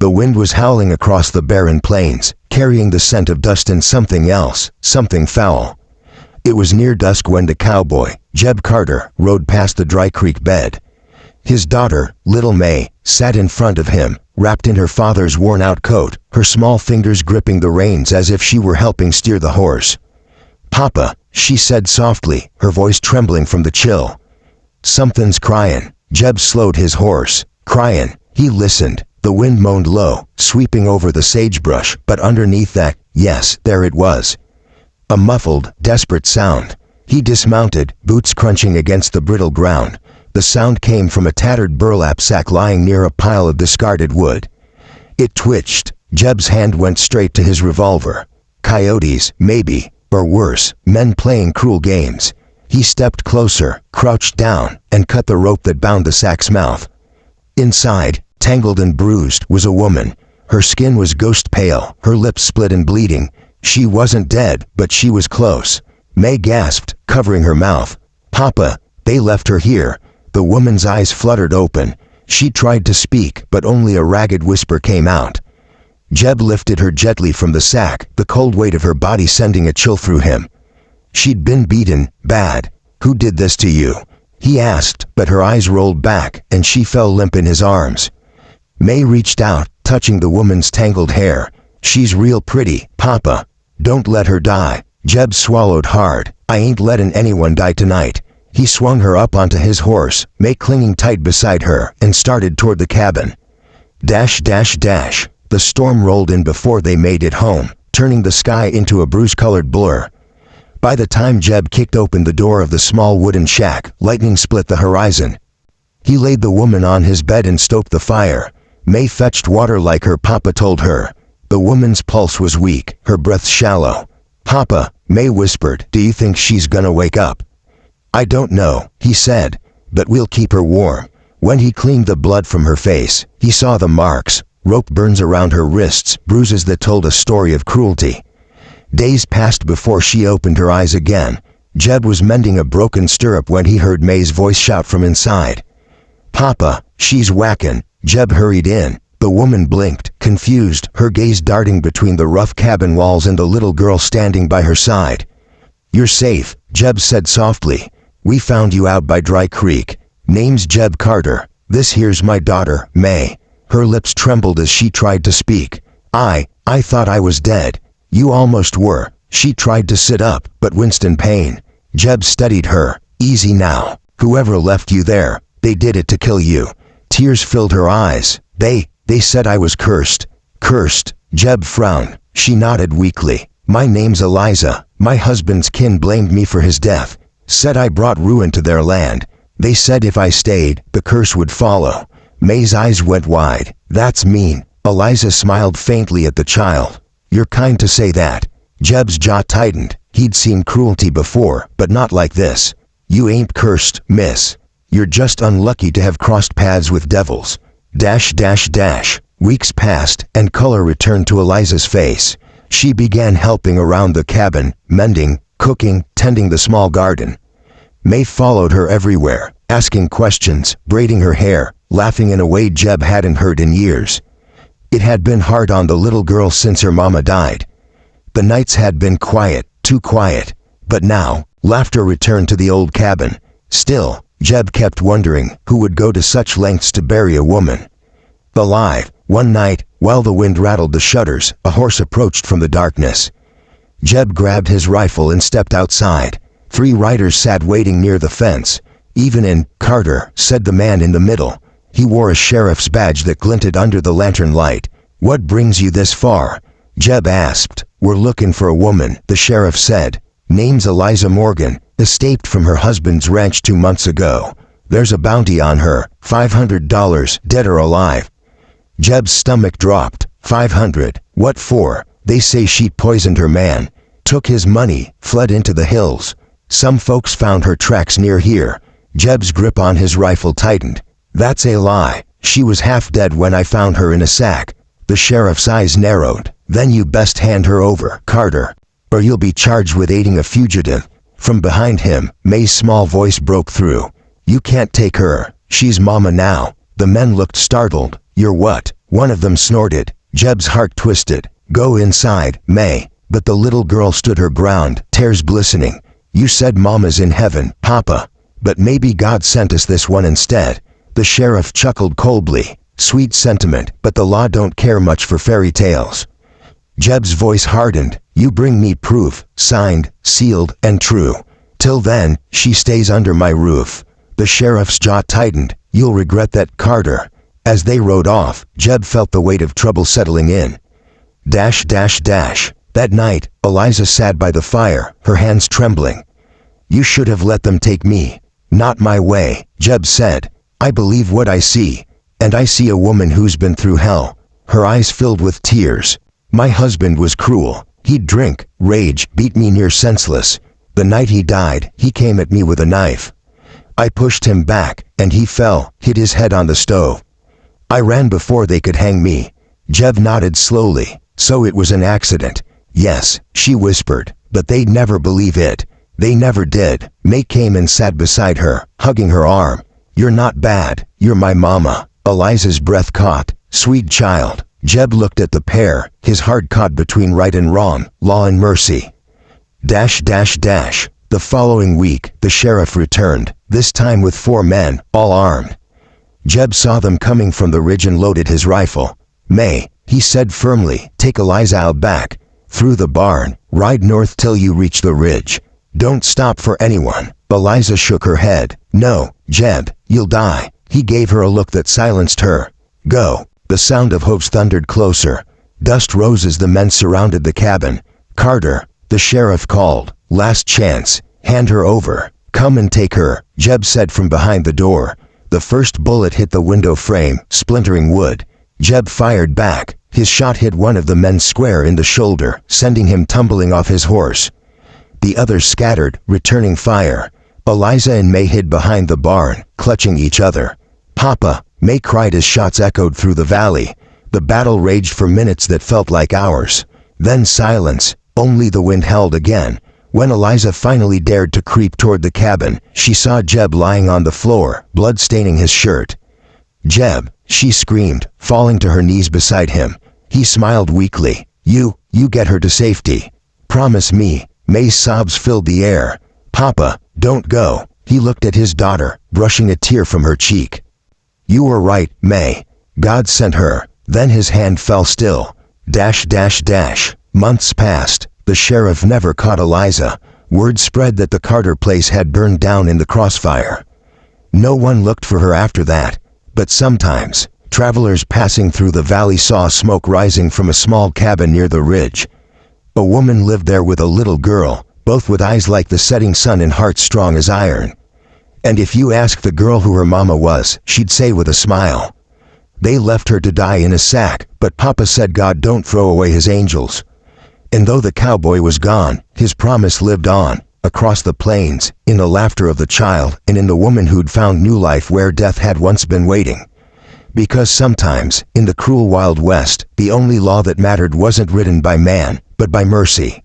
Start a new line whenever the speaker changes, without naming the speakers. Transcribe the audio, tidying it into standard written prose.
The wind was howling across the barren plains, carrying the scent of dust and something else, something foul. It was near dusk when the cowboy, Jeb Carter, rode past the dry creek bed. His daughter, little May, sat in front of him, wrapped in her father's worn-out coat, her small fingers gripping the reins as if she were helping steer the horse. "Papa," she said softly, her voice trembling from the chill. "Something's crying." Jeb slowed his horse. "Crying." He listened. The wind moaned low, sweeping over the sagebrush, but underneath that, yes, there it was. A muffled, desperate sound. He dismounted, boots crunching against the brittle ground. The sound came from a tattered burlap sack lying near a pile of discarded wood. It twitched. Jeb's hand went straight to his revolver. Coyotes, maybe, or worse, men playing cruel games. He stepped closer, crouched down, and cut the rope that bound the sack's mouth. Inside, tangled and bruised, was a woman. Her skin was ghost pale, her lips split and bleeding. She wasn't dead, but she was close. May gasped, covering her mouth. "Papa, they left her here." The woman's eyes fluttered open. She tried to speak, but only a ragged whisper came out. Jeb lifted her gently from the sack, the cold weight of her body sending a chill through him. "She'd been beaten, bad. Who did this to you?" he asked, but her eyes rolled back, and she fell limp in his arms. May reached out, touching the woman's tangled hair. "She's real pretty, Papa. Don't let her die." Jeb swallowed hard. "I ain't letting anyone die tonight." He swung her up onto his horse, May clinging tight beside her, and started toward the cabin. Dash, dash, dash. The storm rolled in before they made it home, turning the sky into a bruise-colored blur. By the time Jeb kicked open the door of the small wooden shack, lightning split the horizon. He laid the woman on his bed and stoked the fire. May fetched water like her papa told her. The woman's pulse was weak, her breath shallow. "Papa," May whispered, "do you think she's gonna wake up?" "I don't know," he said, "but we'll keep her warm." When he cleaned the blood from her face, he saw the marks, rope burns around her wrists, bruises that told a story of cruelty. Days passed before she opened her eyes again. Jeb was mending a broken stirrup when he heard May's voice shout from inside. "Papa, she's whacking." Jeb hurried in. The woman blinked, confused, her gaze darting between the rough cabin walls and the little girl standing by her side. "You're safe," Jeb said softly. "We found you out by Dry Creek. Name's Jeb Carter. This here's my daughter, May." Her lips trembled as she tried to speak. I thought I was dead." "You almost were." She tried to sit up, but winced in pain. Jeb steadied her. "Easy now. Whoever left you there, they did it to kill you." Tears filled her eyes. They said I was cursed." "Cursed?" Jeb frowned. She nodded weakly. "My name's Eliza. My husband's kin blamed me for his death. Said I brought ruin to their land. They said if I stayed, the curse would follow." May's eyes went wide. "That's mean." Eliza smiled faintly at the child. "You're kind to say that." Jeb's jaw tightened. He'd seen cruelty before, but not like this. "You ain't cursed, miss. You're just unlucky to have crossed paths with devils." Dash, dash, dash. Weeks passed, and color returned to Eliza's face. She began helping around the cabin, mending, cooking, tending the small garden. May followed her everywhere, asking questions, braiding her hair, laughing in a way Jeb hadn't heard in years. It had been hard on the little girl since her mama died. The nights had been quiet, too quiet. But now, laughter returned to the old cabin. Still, Jeb kept wondering who would go to such lengths to bury a woman alive. One night, while the wind rattled the shutters, a horse approached from the darkness. Jeb grabbed his rifle and stepped outside. 3 riders sat waiting near the fence. "Even in, Carter," said the man in the middle. He wore a sheriff's badge that glinted under the lantern light. "What brings you this far?" Jeb asked. "We're looking for a woman," the sheriff said. "Name's Eliza Morgan. Escaped from her husband's ranch 2 months ago. There's a bounty on her, $500, dead or alive." Jeb's stomach dropped. $500? What for? "They say she poisoned her man. Took his money, fled into the hills. Some folks found her tracks near here." Jeb's grip on his rifle tightened. "That's a lie. She was half dead when I found her in a sack." The sheriff's eyes narrowed. "Then you best hand her over, Carter, or you'll be charged with aiding a fugitive." From behind him, May's small voice broke through. "You can't take her. She's mama now." The men looked startled. "You're what? One of them snorted. Jeb's heart twisted. "Go inside, May." But the little girl stood her ground, tears glistening. "You said Mama's in heaven, Papa. But maybe God sent us this one instead." The sheriff chuckled coldly. "Sweet sentiment, but the law don't care much for fairy tales." Jeb's voice hardened. "You bring me proof, signed, sealed, and true. Till then, she stays under my roof." The sheriff's jaw tightened. "You'll regret that, Carter." As they rode off, Jeb felt the weight of trouble settling in. That night, Eliza sat by the fire, her hands trembling. "You should have let them take me." "Not my way," Jeb said. "I believe what I see. And I see a woman who's been through hell." Her eyes filled with tears. "My husband was cruel. He'd drink, rage, beat me near senseless. The night he died, he came at me with a knife. I pushed him back, and he fell, hit his head on the stove. I ran before they could hang me." Jeb nodded slowly. "So it was an accident." "Yes," she whispered, "but they'd never believe it." They never did. May came and sat beside her, hugging her arm. "You're not bad. You're my mama." Eliza's breath caught. "Sweet child." Jeb looked at the pair, his heart caught between right and wrong, law and mercy. The following week, the sheriff returned, this time with 4 men, all armed. Jeb saw them coming from the ridge and loaded his rifle. "May," he said firmly, "take Eliza out back. Through the barn, ride north till you reach the ridge. Don't stop for anyone." Eliza shook her head. "No, Jeb, you'll die." He gave her a look that silenced her. "Go." The sound of hoofs thundered closer. Dust rose as the men surrounded the cabin. "Carter," the sheriff called. "Last chance. Hand her over." "Come and take her," Jeb said from behind the door. The first bullet hit the window frame, splintering wood. Jeb fired back. His shot hit one of the men square in the shoulder, sending him tumbling off his horse. The others scattered, returning fire. Eliza and May hid behind the barn, clutching each other. "Papa," May cried as shots echoed through the valley. The battle raged for minutes that felt like hours. Then silence. Only the wind howled again. When Eliza finally dared to creep toward the cabin, she saw Jeb lying on the floor, blood staining his shirt. "Jeb," she screamed, falling to her knees beside him. He smiled weakly. You get her to safety. Promise me." May's sobs filled the air. "Papa, don't go." He looked at his daughter, brushing a tear from her cheek. "You were right, May. God sent her." Then his hand fell still. Months passed. The sheriff never caught Eliza. Word spread that the Carter place had burned down in the crossfire. No one looked for her after that. But sometimes, travelers passing through the valley saw smoke rising from a small cabin near the ridge. A woman lived there with a little girl, both with eyes like the setting sun and hearts strong as iron. And if you asked the girl who her mama was, she'd say with a smile, "They left her to die in a sack, but Papa said God don't throw away his angels." And though the cowboy was gone, his promise lived on, across the plains, in the laughter of the child, and in the woman who'd found new life where death had once been waiting. Because sometimes, in the cruel Wild West, the only law that mattered wasn't written by man, but by mercy.